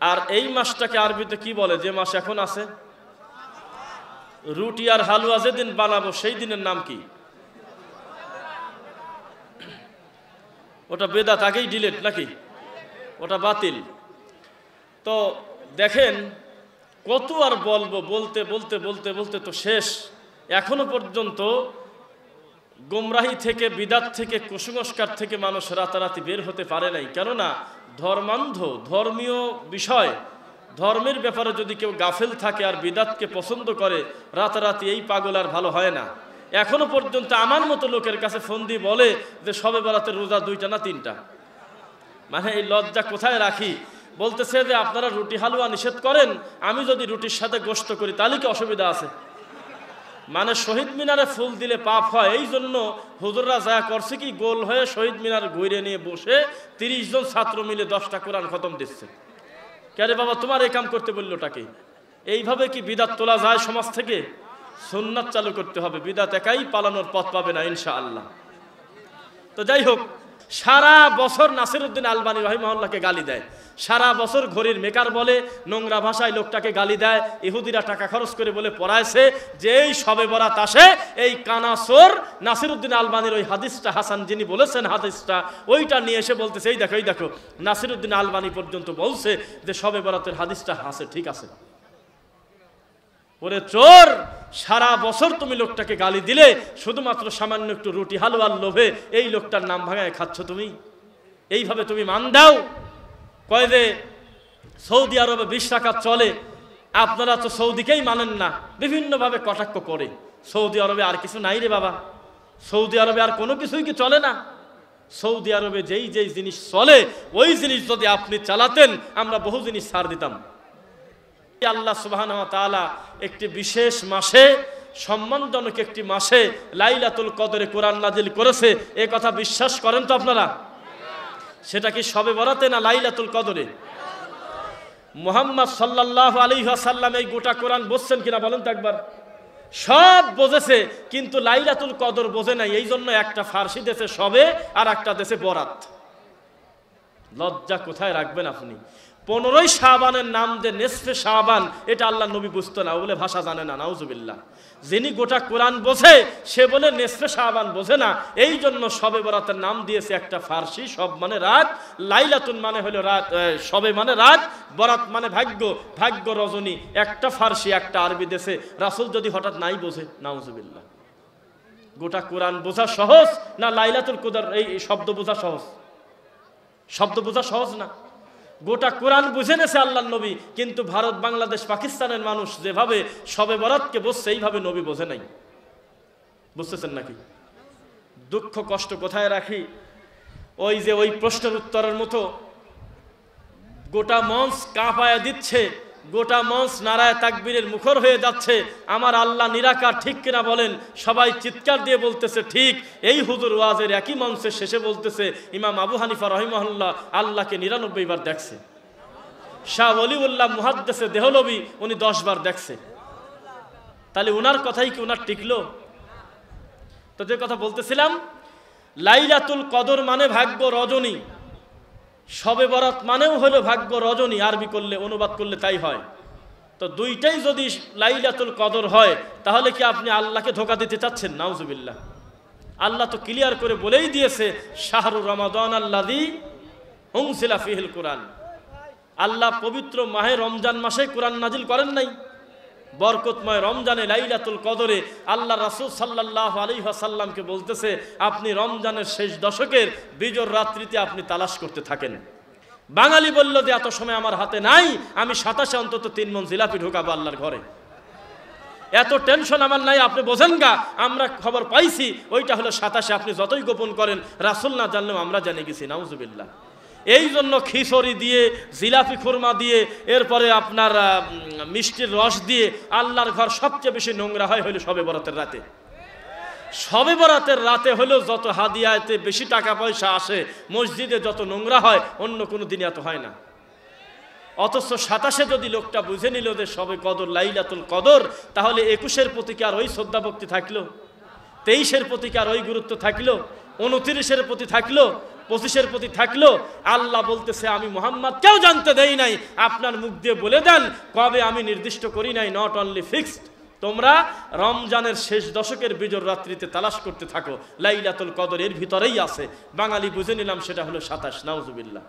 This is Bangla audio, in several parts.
আর এই মাসটাকে আরবিতে কি বলে, যে মাস এখন আছে? রুটি আর হালুয়া যেদিন বানাবো সেই দিনের নাম কি? ওটা বেদাত, আগেই ডিলেট নাকি? ওটা বাতিল। তো দেখেন কত আর বলবো, বলতে বলতে বলতে বলতে তো শেষ। এখনো পর্যন্ত গোমরাহি থেকে, বিদাত থেকে, কুসংস্কার থেকে মানুষ রাতারাতি বের হতে পারে নাই। কেননা ধর্মান্ধ, ধর্মীয় বিষয়, ধর্মের ব্যাপারে যদি কেউ গাফেল থাকে আর বিদাতকে পছন্দ করে, রাতারাতি এই পাগল আর ভালো হয় না। এখনো পর্যন্ত আমার মতো লোকের কাছে ফোন দিয়ে বলে যে শবে বরাতের রোজা 2টা না 3টা। মানে এই লজ্জা কোথায় রাখি? বলতেছে যে আপনারা রুটি হালুয়া নিষেধ করেন, আমি যদি রুটির সাথে গোশত করি তাহলে কি অসুবিধা আছে? মানে শহীদ মিনারে ফুল দিলে পাপ হয়, এই জন্য হুজুররা যা করছে কি, গোল হয়ে শহীদ মিনার ঘুরে নিয়ে বসে 30 জন ছাত্র মিলে 10টা কোরআন খতম দিচ্ছে। কে বাবা তোমার এই কাম করতে বললোটাকে? এইভাবে কি বিদাত তোলা যায় সমাজ থেকে? সুন্নাত চালু করতে হবে, বিদাত একাই পালানোর পথ পাবে না ইনশাআল্লাহ। তো যাই হোক, সারা বছর নাসিরউদ্দিন আলবানী রাহিমাহুল্লাহকে গালি দেয়, সারা বছর ঘড়ির মেকার বলে, নোংরা ভাষায় লোকটাকে গালি দেয়। ইহুদিরা টাকা খরচ করে বলে পড়াইছে যে এই শবে বরাত আসে, এই কানাসোর নাসিরউদ্দিন আলবানীর ওই হাদিসটা, হাসান যিনি বলেছেন হাদিসটা, ওইটা নিয়ে এসে বলতেছে এই দেখো এই দেখো, নাসিরউদ্দিন আলবানী পর্যন্ত বলছে যে শবে বরাতের হাদিসটা আছে, ঠিক আছে। ওরে চোর, সারা বছর তুমি লোকটাকে গালি দিলে, শুধুমাত্র সামান্য একটু রুটি হালুয়ার লোভে এই লোকটার নাম ভাঙায় খাচ্ছ তুমি। এইভাবে তুমি মান দাও। কয় যে সৌদি আরবে 20 টাকা চলে, আপনারা তো সৌদিকেই মানেন না, বিভিন্নভাবে কটাক্ষ করে। সৌদি আরবে আর কিছু নাই রে বাবা, সৌদি আরবে আর কোনো কিছুই কি চলে না? সৌদি আরবে যেই যেই জিনিস চলে, ওই জিনিস যদি আপনি চালাতেন, আমরা বহু জিনিস ছাড় দিতাম। আল্লাহ সুবহানাহু ওয়া তাআলা একটি বিশেষ মাসে, সম্মানজনক একটি মাসে লাইলাতুল কদরে কোরআন নাজিল করেছে, এই কথা বিশ্বাস করেন তো আপনারা? সেটা কি শবে বরাতে না লাইলাতুল কদরে? মুহাম্মদ সাল্লাল্লাহু আলাইহি ওয়াসাল্লাম এই গোটা কোরআন বুঝছেন কিনা বলেন তো একবার? সব বুঝেছে, কিন্তু লাইলাতুল কদর বোঝে নাই। এই জন্য একটা ফার্সি দেশে শবে আর একটা দেশে বরাত। লজ্জা কোথায় রাখবেন আপনি? 15ই শাবানের নাম যে নেসফে শাবান, এটা আল্লাহ নবী বুঝতো না, বলে ভাষা জানে না, নাউজুবিল্লাহ। যিনি গোটা কোরআন বোঝে সে বলে নেসফে শাবান বোঝে না। এই জন্য শবে বরাতের নাম দিয়েছে একটা ফার্সি, সব মানে রাত, লাইলাতুন মানে হলো রাত, শবে মানে রাত, বরাত মানে ভাগ্য, ভাগ্য রজনী। একটা ফার্সি একটা আরবি দেশে রাসূল যদি হঠাৎ নাই বোঝে, নাউজুবিল্লাহ। গোটা কোরআন বোঝা সহজ না লাইলাতুল কদর এই শব্দ বোঝা সহজ? শব্দ বোঝা সহজ না। গোটা কোরআন বুঝে নেছে আল্লাহর নবী, কিন্তু ভারত, বাংলাদেশ, পাকিস্তানের মানুষ যেভাবে শবে বরাতকে বুঝছে, এইভাবে নবী বোঝে নাই। বুঝতেছেন নাকি? দুঃখ কষ্ট কোথায় রাখি? ওই যে ওই প্রশ্নের উত্তরের মতো গোটা মঞ্চ কাঁপায়া দিচ্ছে, গোটা মঞ্চ নারায়ে তাকবীরের মুখর হয়ে যাচ্ছে। আমার আল্লাহ নিরাকার, ঠিক কিনা বলেন? সবাই চিৎকার দিয়ে বলতেছে ঠিক। এই হুজুর ওয়াজের একই মঞ্চের শেষে বলতেছে ইমাম আবু হানিফা রাহিমাহুল্লাহ আল্লাহকে 99 বার দেখছে। শাহ ওলিউল্লাহ মুহাদ্দিসে দেহলভী উনি 10 বার দেখছে। তাহলে উনার কথাই কি উনার টিকলো? তো যে কথা বলতেছিলাম, লাইলাতুল কদর মানে ভাগ্য রজনী, শবে বরাত মানেও হলো ভাগ্য রজনী। আরবি করলে, অনুবাদ করলে তাই হয়। তো দুইটাই যদি লাইলাতুল কদর হয়, তাহলে কি আপনি আল্লাহকে ধোঁকা দিতে চাচ্ছেন? নাউজুবিল্লাহ। আল্লাহ তো ক্লিয়ার করে বলেই দিয়েছে, শাহরু রমাদান আল্লাযী উনজিলা ফীহিল কুরআন। আল্লাহ পবিত্র মাহে রমজান মাসে কোরআন নাজিল করেন নাই? বরকতময় রমজানে লাইলাতুল কদরে আল্লাহ রাসূল সাল্লাল্লাহু আলাইহি ওয়াসাল্লামকে বলতেছে, আপনি রমজানের শেষ দশকের বিজোর রাত্রিতে আপনি তালাশ করতে থাকেন। বাঙালি বলল যে এত সময় আমার হাতে নাই, আমি 27-এ অন্তত 3 মণ জিলাপি ঢোকাবো আল্লাহর ঘরে। এত টেনশন আমার নাই। আপনি বোঝেন গা, আমরা খবর পাইছি ওইটা হলো 27-এ। আপনি যতই গোপন করেন, রাসূল না জানলেও আমরা জেনে গেছি। নাউজুবিল্লাহ। এই জন্য খিচুড়ি দিয়ে, জিলাপি খুরমা দিয়ে, এরপরে আপনার মিষ্টির রস দিয়ে আল্লাহর ঘর সবচেয়ে বেশি নোংরা হয় হলো শবে বরাতের রাতে। শবে বরাতের রাতে হলো যত হাদিয়াতে বেশি টাকা পয়সা আসে, মসজিদে যত নোংরা হয়, অন্য কোনো দিন এত হয় না। অথচ 27-এ যদি লোকটা বুঝে নিল যে শবে কদর লাইলাতুল কদর, তাহলে 21-এর প্রতি কি আর ওই শ্রদ্ধা ভক্তি থাকলো? 23-এর প্রতি কি আর ওই গুরুত্ব থাকলো? 29-এর প্রতি থাকলো? 25-এর প্রতি থাকলো। আল্লাহ বলতেছে আমি মুহাম্মদ কেউ জানতে দেই নাই, আপনার মুখ দিয়ে বলে দেন কবে আমি নির্দিষ্ট করি নাই, নট অনলি ফিক্সড। তোমরা রমজানের শেষ দশকের বিজর রাত্রিতে তালাশ করতে থাকো, লাইলাতুল কদর এর ভিতরেই আছে। বাঙালি বুঝে নিলাম সেটা হলো 27। নাউজুবিল্লাহ।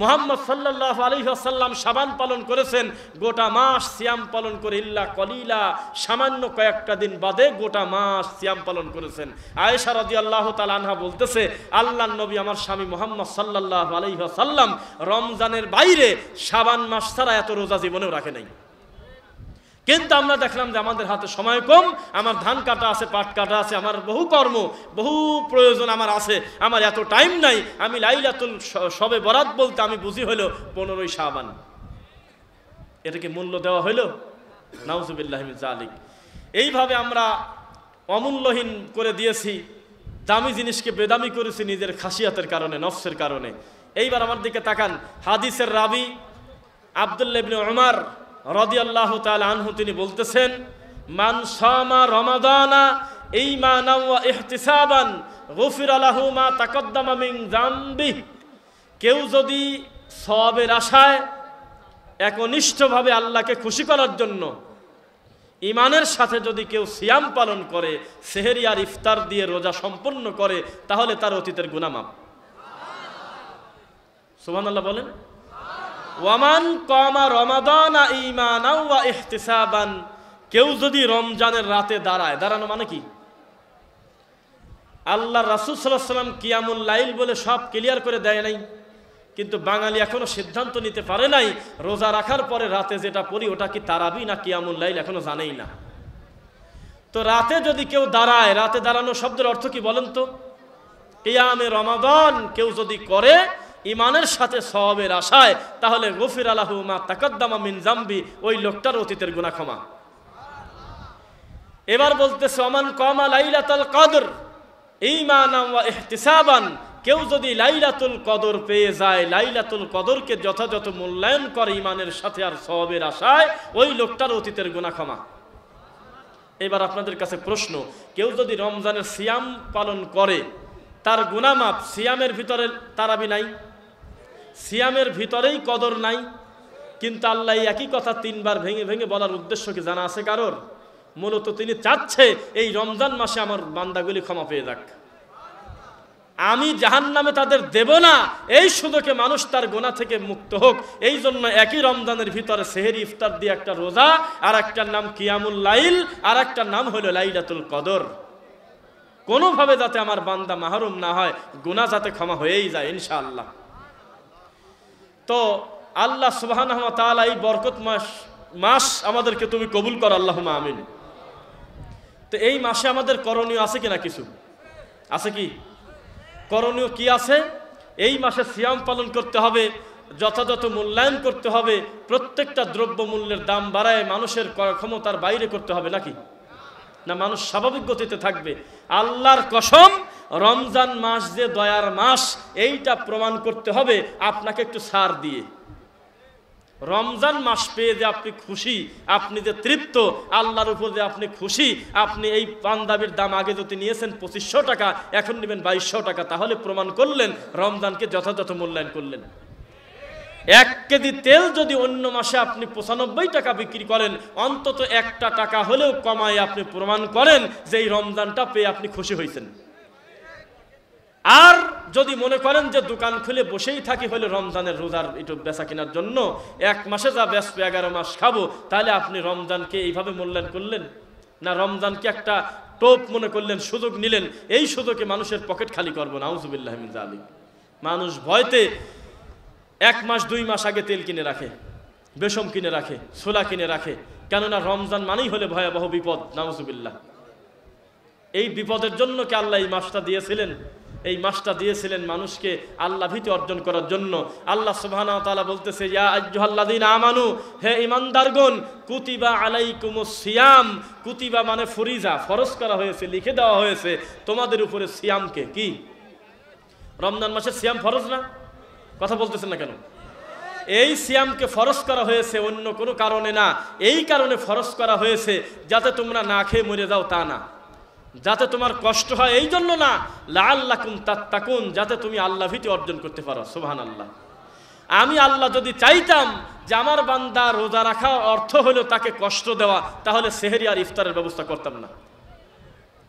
মুহাম্মদ সাল্লাল্লাহু আলাইহি ওয়াসাল্লাম শাবান পালন করেছেন গোটা মাস সিয়াম পালন করে, ইল্লা কলিলা সামান্য কয়েকটা দিন বাদে গোটা মাস সিয়াম পালন করেছেন। আয়েশা রাদিয়াল্লাহু তাআলা আনহা বলতেছে আল্লাহর নবী আমার স্বামী মুহাম্মদ সাল্লাল্লাহু আলাইহি ওয়াসাল্লাম রমজানের বাইরে শাবান মাস ছাড়া এত রোজা জীবনেও রাখে নাই। কিন্তু আমরা দেখলাম যে আমাদের হাতে সময় কম, আমার ধান কাটা আছে, পাট কাটা আছে, আমার বহু কর্ম, বহু প্রয়োজন আমার আছে, আমার এত টাইম নাই। আমি লাইলাতুল শবে বরাত বলতে আমি বুঝি হলো 15ই শাবান। এটাকে মূল্য দেওয়া হইল? নাউজুবিল্লাহি মিন যালিক। এইভাবে আমরা অমূল্যহীন করে দিয়েছি, দামি জিনিসকে বেদামি করেছি নিজের খাসিয়াতের কারণে, নফসের কারণে। এইবার আমার দিকে তাকান, হাদিসের রাবি আব্দুল্লাহ ইবনে উমর রাদিয়াল্লাহু তাআলা আনহু তিনি বলতেছেন মান সামা রমাদানা ঈমানান ওয়া ইহতিসাবান গুফিরা লাহু মা তাকদ্দামা মিন যামবি। কেউ যদি সওয়াবের আশায় একনিষ্ঠভাবে আল্লাহকে খুশি করার জন্য ঈমানের সাথে যদি কেউ সিয়াম পালন করে, সেহরি আর ইফতার দিয়ে রোজা সম্পন্ন করে, তাহলে তার অতীতের গুনাহ মাফ। সুবহানাল্লাহ বলেন। ওয়ামান কামা রমাদানা ঈমানান ওয়া ইহতিসাবান। কেউ যদি রমজানের রাতে দাঁড়ায়, দাঁড়ানো মানে কি? আল্লাহ রাসূল সাল্লাল্লাহু আলাইহি ওয়াসাল্লাম কিয়ামুল লাইল বলে সব ক্লিয়ার করে দেয় নাই, কিন্তু বাঙালি এখনো সিদ্ধান্ত নিতে পারে নাই রোজা রাখার পরে রাতে যেটা পড়ি ওটা কি তারাবি না কিয়ামুল লাইল, এখনো জানেই না। তো রাতে যদি কেউ দাঁড়ায়, রাতে দাঁড়ানো শব্দের অর্থ কি বলেন তো? কিয়ামে রমাদান কেউ যদি করে ঈমানের সাথে সওয়াবের আশায়, তাহলে গফিরা লাহু মা তাকদ্দামা মিন যামবি, ওই লোকটার অতীতের গুনাহ ক্ষমা। এবার বলতেছে ওমান কামা লাইলাতুল কদর ঈমানান ওয়া ইহতিসাবান। কেউ যদি লাইলাতুল কদর পেয়ে যায়, লাইলাতুল কদরকে যথাযথ মূল্যায়ন করে ঈমানের সাথে আর সওয়াবের আশায়, ওই লোকটার অতীতের গুনাহ ক্ষমা। এবার আপনাদের কাছে প্রশ্ন, কেউ যদি রমজানের সিয়াম পালন করে তার গুনাহ মাফ, সিয়ামের ভিতরে তারাবি নাই, সিয়ামের ভিতরেই কদর নাই, কিন্তু আল্লাহ একই কথা 3 বার ভেঙে ভেঙে বলার উদ্দেশ্য কি জানা আছে কারোর? মূলত তিনি চাচ্ছে এই রমজান মাসে আমার বান্দাগুলি ক্ষমা পেয়ে যাক, আমি জাহান্নামে তাদের দেব না, এই সুযোগে মানুষ তার গুনাহ থেকে মুক্ত হোক। এই জন্য একই রমজানের ভিতরে সেহরি ইফতার দিয়ে একটা রোজা, আর একটার নাম কিয়ামুল লাইল, আর একটার নাম হলো লাইলাতুল কদর। কোনোভাবে যাতে আমার বান্দা মাহরুম না হয়, গুনাহ যাতে ক্ষমা হয়েই যায় ইনশাআল্লাহ। তো আল্লাহ সুবহানাহু ওয়া তাআলা এই বরকত মাস আমাদেরকে তুমি কবুল কর, আল্লাহুম্মা আমিন। তো এই মাসে আমাদের করণীয় আছে কিনা? কিছু আছে কি? করণীয় কি আছে? এই মাসে সিয়াম পালন করতে হবে, যথাযথ মূল্যায়ন করতে হবে, প্রত্যেকটা দ্রব্য মূল্যের দাম বাড়ায় মানুষের ক্ষমতার বাইরে করতে হবে নাকি? না, মানুষ স্বাভাবিক গতিতে থাকবে। আল্লাহর কসম, রমজান মাস যে দয়ার মাস, এইটা প্রমাণ করতে হবে আপনাকে একটু ছাড় দিয়ে। রমজান মাস পেয়ে যে আপনি খুশি, আপনি যে তৃপ্ত, আল্লাহর উপর যে আপনি খুশি, আপনি এই পাঞ্জাবির দাম আগে যদি নিয়েছেন 2500 টাকা, এখন নেবেন 2200 টাকা, তাহলে প্রমাণ করলেন রমজানকে যথাযথ মূল্যায়ন করলেন। 1 কেজি তেল যদি অন্য মাসে আপনি 95 টাকা বিক্রি করেন, অন্তত 1টা টাকা হলেও কমায় আপনি প্রমাণ করেন যে এই রমজানটা পেয়ে আপনি খুশি হয়েছেন। আর যদি মনে করেন যে দোকান খুলে বসেই থাকি হলে রমজানের রোজার একটু বেচা কেনার জন্য, 1 মাসে যা বেচবো 11 মাস খাবো, তাহলে আপনি রমজানকে এইভাবে মূল্যায়ন করলেন না, রমজানকে একটা টোপ মনে করলেন, সুযোগ নিলেন, এই সুযোগে মানুষের পকেট খালি করবো। নাউজুবিল্লাহি মিন যালিক। মানুষ ভয়তে 1 মাস 2 মাস আগে তেল কিনে রাখে, বেসম কিনে রাখে, ছোলা কিনে রাখে, কেননা রমজান মানেই হলে ভয়াবহ বিপদ। নাউজুবিল্লাহ। এই বিপদের জন্য কি আল্লাহ এই মাসটা দিয়েছিলেন? এই মাসটা দিয়েছিলেন মানুষকে আল্লাহ ভীতি অর্জন করার জন্য। আল্লাহ সুবহানাহু ওয়া তাআলা বলতেছে, ইয়া আইয়ুহাল্লাযীনা আমানু, হে ঈমানদারগণ, কুতিবা আলাইকুমুস সিয়াম। কুতিবা মানে ফরিজা, ফরজ করা হয়েছে, লিখে দেওয়া হয়েছে তোমাদের উপরে সিয়ামকে। কি রমজান মাসের সিয়াম ফরজ না? কথা বলতেছেন না কেন? এই সিয়ামকে ফরজ করা হয়েছে অন্য কোনো কারণে না, এই কারণে ফরজ করা হয়েছে যাতে তোমরা না খেয়ে মরে যাও তা না, যাতে তোমার কষ্ট হয় এই জন্য না, লাআল্লাকুম তাত্তাকুন, যাতে তুমি আল্লাহ ভীতি অর্জন করতে পারো। সুবহানাল্লাহ। আমি আল্লাহ যদি চাইতাম যে আমার বান্দা রোজা রাখা অর্থ হলো তাকে কষ্ট দেওয়া, তাহলে সেহরি আর ইফতারের ব্যবস্থা করতাম না।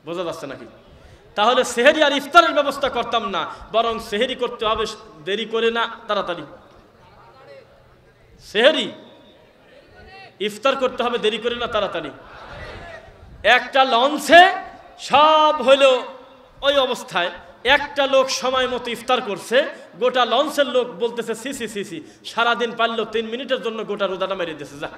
বোঝা যাচ্ছে নাকি? তাহলে সেহরি আর ইফতারের ব্যবস্থা করতাম না, বরং সেহরি করতে হবে দেরি করে না তাড়াতাড়ি, সেহরি ইফতার করতে হবে দেরি করে না তাড়াতাড়ি। একটা লঞ্চে সব হলো ওই অবস্থায়, একটা লোক সময় মতো ইফতার করছে, গোটা লঞ্চের লোক বলতেছে সি সি সি সি, সারাদিন পারলো 3 মিনিটের জন্য গোটা রোজাটা মেরে দিয়েছে যা।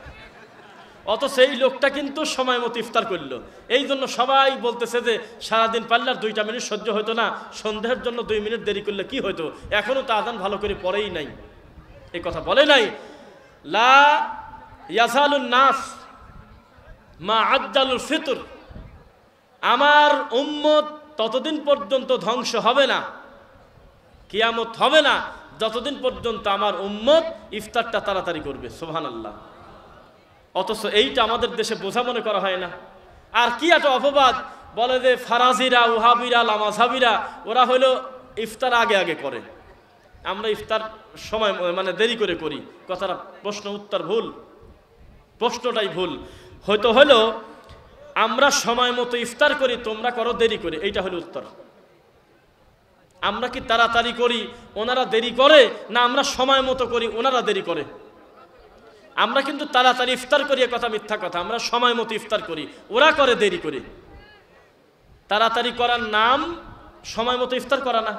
অত সেই লোকটা কিন্তু সময় মতো ইফতার করলো, এই জন্য সবাই বলতেছে যে সারাদিন পারলে আর 2টা মিনিট সহ্য হতো না, সন্দেহের জন্য 2 মিনিট দেরি করলে কি হতো, এখনো তো আযান ভালো করে পড়েই নাই। এই কথা বলে নাই, লা ইয়াজালুন নাস মা আজ্জালুল ফিতর, আমার উম্মত ততদিন পর্যন্ত ধ্বংস হবে না, কিয়ামত হবে না যতদিন পর্যন্ত আমার উম্মত ইফতারটা তাড়াতাড়ি করবে। সুবহানাল্লাহ। অথচ এইটা আমাদের দেশে বোঝা মনে করা হয় না। আর কি একটা অপবাদ, বলে যে ফারাজিরা, ওহাবিরা, লামাঝাবিরা ওরা হলো ইফতার আগে আগে করে, আমরা ইফতার সময় মানে দেরি করে করি। কথাটা প্রশ্ন উত্তর ভুল, প্রশ্নটাই ভুল। হয়তো হলো আমরা সময় মতো ইফতার করি, তোমরা করো দেরি করে, এইটা হলো উত্তর। আমরা কি তাড়াতাড়ি করি, ওনারা দেরি করে, না আমরা সময় মতো করি, ওনারা দেরি করে? আমরা কিন্তু তাড়াতাড়ি ইফতার করি, কথা মিথ্যা কথা। আমরা সময় মতো ইফতার করি, ওরা করে দেরি করে। তাড়াতাড়ি করার নাম সময় মতো ইফতার করা না।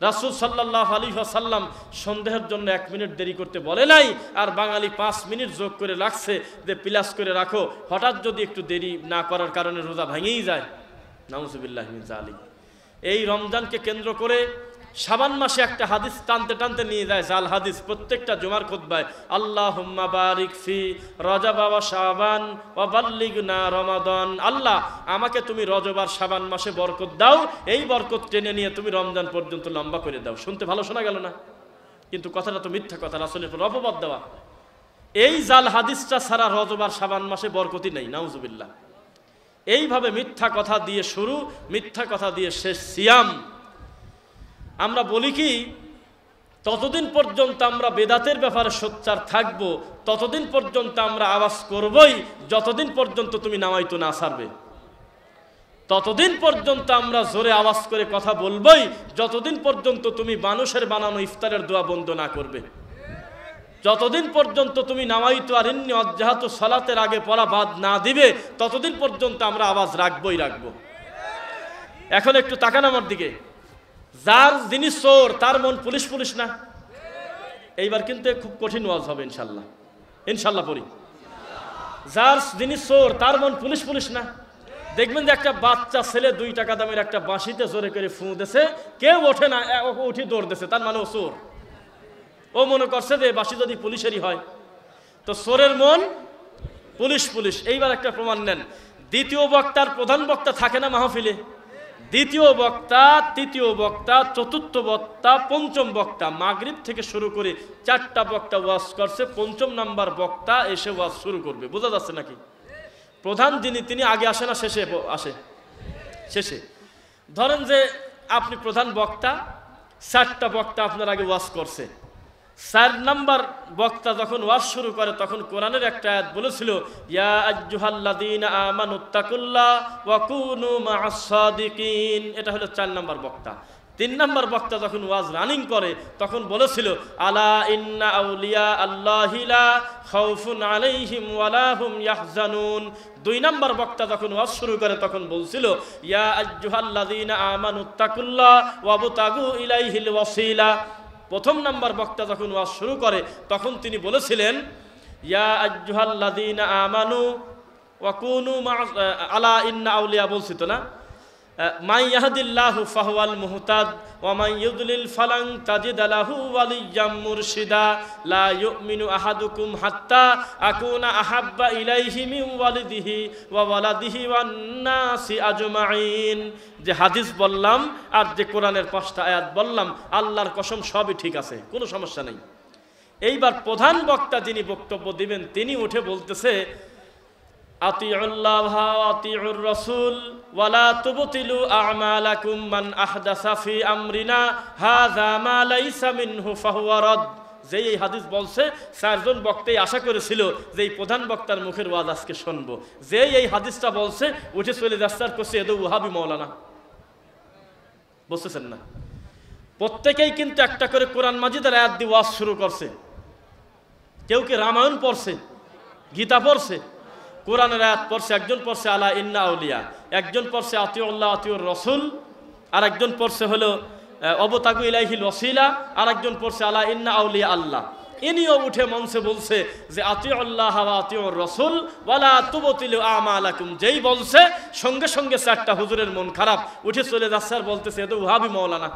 রাসূল সাল্লাল্লাহু আলাইহি ওয়াসাল্লাম সন্দেহের জন্য 1 মিনিট দেরি করতে বলে নাই, আর বাঙালি 5 মিনিট যোগ করে রাখছে যে প্লাস করে রাখো, হঠাৎ যদি একটু দেরি না করার কারণে রোজা ভেঙেই যায়। নাউজুবিল্লাহি মিন যালিক। এই রমজানকে কেন্দ্র করে শাবান মাসে একটা হাদিস টানতে টানতে নিয়ে যায়, জাল হাদিস, প্রত্যেকটা জুমার খুতবায়, আল্লাহুম্মা বারিক ফি রজব ওয়া শাবান ওয়া বাল্লিগনা রমাদান। আল্লাহ, আমাকে তুমি রজব আর শাবান মাসে বরকত দাও, এই বরকত টেনে নিয়ে তুমি রমজান পর্যন্ত লম্বা করে দাও। শুনতে ভালো শোনা গেল না? কিন্তু কথাটা তো মিথ্যা কথা, রাসূলের উপর অপবাদ দেওয়া। এই জাল হাদিসটা ছাড়া রজব আর শাবান মাসে বরকতই নেই। নাউজুবিল্লাহ। এইভাবে মিথ্যা কথা দিয়ে শুরু, মিথ্যা কথা দিয়ে শেষ সিয়াম। আমরা বলি কি, ততদিন পর্যন্ত আমরা বেদাতের ব্যাপারে সোচ্চার থাকবো, ততদিন পর্যন্ত আমরা আওয়াজ করবই, যতদিন পর্যন্ত তুমি নামাইতো না ছাড়বে। ততদিন পর্যন্ত আমরা জোরে আওয়াজ করে কথা বলবই, যতদিন পর্যন্ত তুমি মানুষের বানানো ইফতারের দোয়া বন্ধ না করবে। যতদিন পর্যন্ত তুমি নামাইতো আর ইন্নী অজ্জাহাতু সালাতের আগে পড়া বাদ না দিবে, ততদিন পর্যন্ত আমরা আওয়াজ রাখবই রাখবো। এখন একটু তাকান আমার দিকে। যার যিনি চোর, তার মন পুলিশ পুলিশ না? এইবার কিন্তু খুব কঠিন ওয়াজ হবে ইনশাল্লাহ, ইনশাল্লাহ পড়ি। যার যিনি চোর, তার মন পুলিশ পুলিশ না? দেখবেন যে একটা বাচ্চা ছেলে 2 টাকা দামের একটা বাঁশিতে জোরে করে ফুঁ দিছে, কেউ ওঠে না, উঠি দৌড় দিছে, তার মানে ও চোর। ও মনে করছে যে বাঁশি যদি পুলিশেরই হয়, তো চোরের মন পুলিশ পুলিশ। এইবার একটা প্রমাণ নেন। দ্বিতীয় বক্তার প্রধান বক্তা থাকে না মাহফিলে? দ্বিতীয় বক্তা, তৃতীয় বক্তা, চতুর্থ বক্তা, পঞ্চম বক্তা, মাগরিব থেকে শুরু করে 4টা বক্তা ওয়াজ করছে, 5ম নাম্বার বক্তা এসে ওয়াজ শুরু করবে। বোঝা যাচ্ছে নাকি? প্রধান যিনি, তিনি আগে আসে না শেষে আসে? শেষে। ধরেন যে আপনি প্রধান বক্তা, 4টা বক্তা আপনার আগে ওয়াজ করছে। 4 নাম্বার বক্তা যখন ওয়াজ শুরু করে, তখন কোরআনের একটা আয়াত বলেছিল, ইয়া আইয়ুহাল্লাযীনা আমানুত্তাকুল্লাহ ওয়া কুনু মা'আস সাদিকিন। এটা হলো 4 নাম্বার বক্তা। 3 নাম্বার বক্তা যখন ওয়াজ রানিং করে, তখন বলেছিল, আলা ইন্না আউলিয়া আল্লাহি লা খাউফুন আলাইহিম ওয়া লা হুম ইয়াহজানুন। 2 নাম্বার বক্তা যখন ওয়াজ শুরু করে, তখন বলছিল, ইয়া আইয়ুহাল্লাযীনা আমানুত্তাকুল্লাহ ওয়াবতাগু ইলাইহিল ওয়াসিলা। 1ম নাম্বার বক্তা যখন ওয়াজ শুরু করে, তখন তিনি বলেছিলেন, ইয়া আইয়ুহাল্লাযীনা আমানু ওয়া কুনু আলা ইন্না আউলিয়া, বলছি তো না? মান ইয়াহদিল্লাহু ফাহুয়াল মুহতাদ ওয়া মান ইউদ্লিল ফালান তাজিদ লাহু ওয়ালিয়্যাম মুরশিদা। লা ইউমিনু আহাদুকুম হাত্তা আকুনা আহাব্বা ইলাইহি মিন ওয়ালিদিহি ওয়া ওয়ালাদিহি ওয়ান নাসি আজমাইন। যে হাদিস বললাম আর যে কোরআনের 5টা আয়াত বললাম, আল্লাহর কসম সবই ঠিক আছে, কোনো সমস্যা নেই। এইবার প্রধান বক্তা যিনি বক্তব্য দিবেন, তিনি উঠে বলতেছে, আতিউল্লাহ ওয়া আতিউর রাসূল ওয়ালা তুবতিলু আমালাকুম মান আহদাসা ফি আমরিনা হাযা মা লাইসা মিনহু ফাহুয়া রাদ। যেই এই হাদিস বলছে, চারজন বক্তাই আশা করেছিল যে এই প্রধান বক্তার মুখের ওয়াজ আজকে শুনবো। যেই এই হাদিসটা বলছে উঠে চলে যাচ্ছে আর করছে এদো ওয়াহাবি মাওলানা। বুঝতেছেন না? প্রত্যেকেই কিন্তু একটা করে কোরআন মাজিদের আয়াত দিয়ে ওয়াজ শুরু করছে। কেউ কি রামায়ণ পড়ছে, গীতা পড়ছে, কোরআনের আয়াত পড়ছে। একজন পড়ছে আলা ইন্না আউলিয়া, একজন পড়ছে আতিউল্লাহ আতিউর রসুল, আর একজন পড়ছে হলো অবতাগু ইলাইহিল ওয়াসিলা, আর একজন পড়ছে আলা ইন্না আউলিয়া আল্লাহ। ইনিও উঠে মঞ্চে বলছে যে আতিউল্লাহ ওয়া আতিউর রসুল ওয়ালা তুবতিলু আমালাকুম। যেই বলছে সঙ্গে সঙ্গে চারটা হুজুরের মন খারাপ, উঠে চলে যাচ্ছে আর বলতেছে এ তো ওয়াহাবি মাওলানা।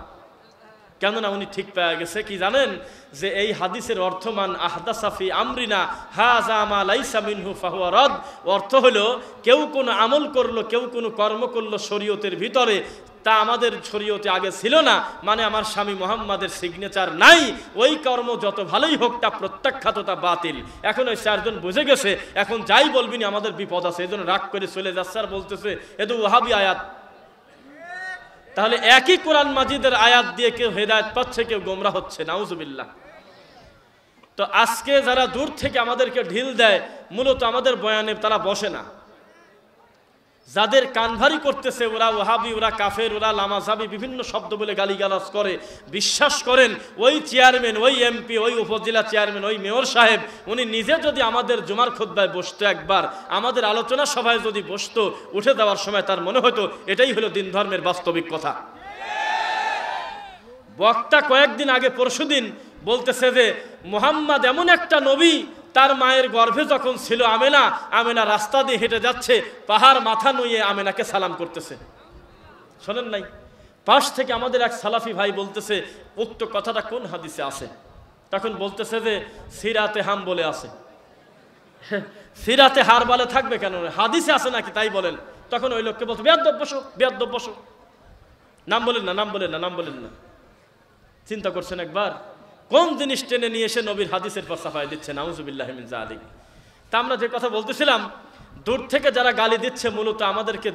কেননা উনি ঠিক পেয়ে গেছে কি জানেন, যে এই হাদিসের অর্থমান আহদাসা ফি আমরিনা হাযা মা লাইসা মিনহু ফাহুয়া রাদ। অর্থ হলো কেউ কোন আমল করলো, কেউ কোন কর্ম করলো শরীয়তের ভিতরে, তা আমাদের শরীয়তে আগে ছিল না, মানে আমার স্বামী মুহাম্মাদের সিগনেচার নাই, ওই কর্ম যত ভালোই হোক তা প্রত্যাখ্যাত, তা বাতিল। এখন ওই চারজন বুঝে গেছে, এখন যাই বলবিনি আমাদের বিপদ আছে, এই জন্য রাগ করে চলে যাচ্ছে আর বলতেছে এ তো ওয়াহাবি আয়াত। তাহলে একই কোরআন মাজিদের আয়াত দিয়ে কেউ হেদায়েত পাচ্ছে, কেউ গোমরা হচ্ছে, নাউজুবিল্লাহ। তো আজকে যারা দূর থেকে আমাদেরকে ঢিল দেয়, মূলত আমাদের বয়ানে তারা বসে না। যাদের কানভারি করতেছে ওরা ওয়াহাবি, ওরা কাফের, ওরা লামাজাবি বিভিন্ন শব্দ বলে গালিগালাজ করে, বিশ্বাস করেন ওই চেয়ারম্যান, ওই এমপি, ওই উপজেলা চেয়ারম্যান, ওই মেয়র সাহেব, উনি নিজে যদি আমাদের জুমার খুতবায় বসতো, একবার আমাদের আলোচনা সভায় যদি বসতো, উঠে দেওয়ার সময় তার মনে হতো এটাই হলো দিন ধর্মের বাস্তবিক কথা। বক্তা কয়েকদিন আগে পরশুদিন বলতেছে যে মুহাম্মদ এমন একটা নবী, তার মায়ের গর্ভে যখন ছিল আমেনা, আমেনা রাস্তা দিয়ে হেঁটে যাচ্ছে, পাহাড় মাথা নুয়ে আমেনাকে সালাম করতেছে। শোনেন নাই? পাশ থেকে আমাদের এক সালাফি ভাই বলতেছে উক্ত কথাটা কোন হাদিসে আছে? তখন বলতেছে যে সিরাতে হাম বলে আছে। সিরাতে হার বলে থাকবে কেন, হাদিসে আছে নাকি তাই বলেন। তখন ওই লোককে বলছে বেয়াদব বসো, বেয়াদব বসো, নাম বলেন না, নাম বলেন না, নাম বলেন না। চিন্তা করছেন একবার কোন জিনিস টেনে নিয়ে এসে নবীর হাদিসের পর সাফাই দিচ্ছে, নাউজুবিল্লাহি মিন যালিক। তা আমরা যে কথা বলতেছিলাম, দূর থেকে যারা গালি দিচ্ছে মূলত আমাদেরকে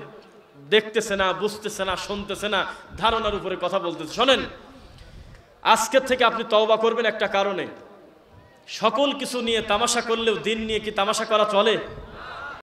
দেখতেছে না, বুঝতেছে না, শুনতেছে না, ধারণার উপরে কথা বলতেছে। শোনেন, আজকের থেকে আপনি তওবা করবেন একটা কারণে, সকল কিছু নিয়ে তামাশা করলেও দিন নিয়ে কি তামাশা করা চলে?